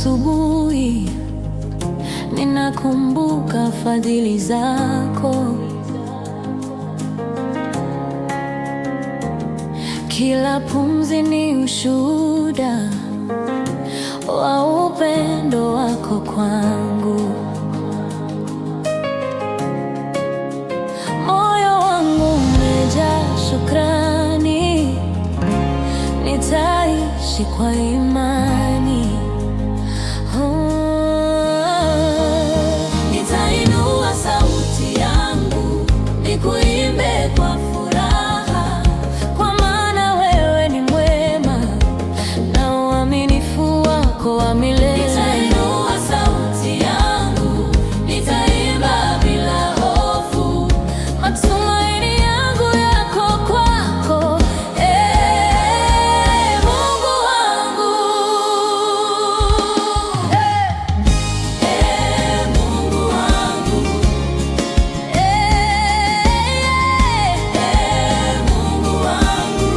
asubuhi, ninakumbuka fadhili zako. Kila pumzi ni ushuhuda wa upendo wako kwangu. Moyo wangu umejaa shukrani, nitaishi kwa imani. Nitainua sauti yangu nikuimbe kwa furaha, kwa maana wewe ni mwema na uaminifu wako wa milele. Nitainua sauti yangu nitaimba bila hofu, matumaini yangu yako kwako, Mungu wangu. Mungu wangu. Mungu wangu.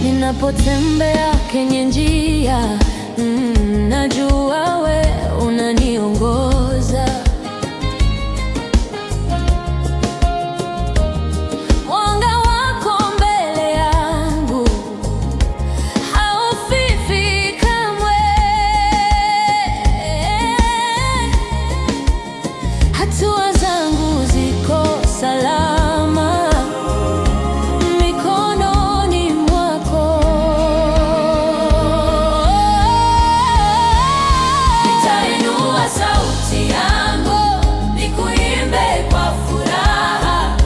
Ninapotembea kwenye njia, najua we unaniongoza. Mwanga wako mbele yangu haufifi kamwe. Hatua zangu ziko salama mikononi mwako. Nitainua sauti yangu nikuimbe kwa furaha,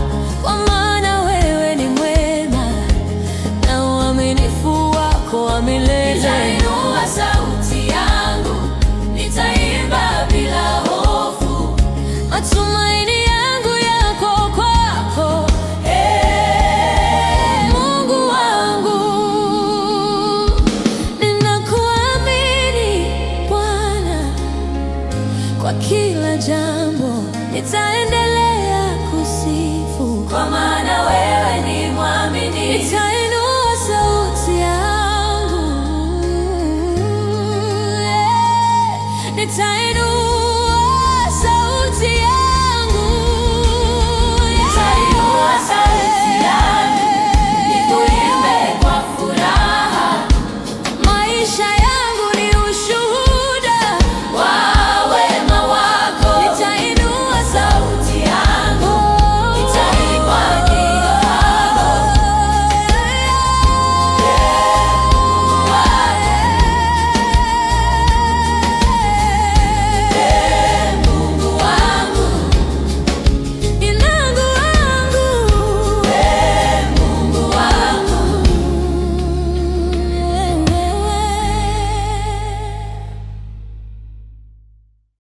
kwa maana wewe ni mwema na uaminifu wako wa milele.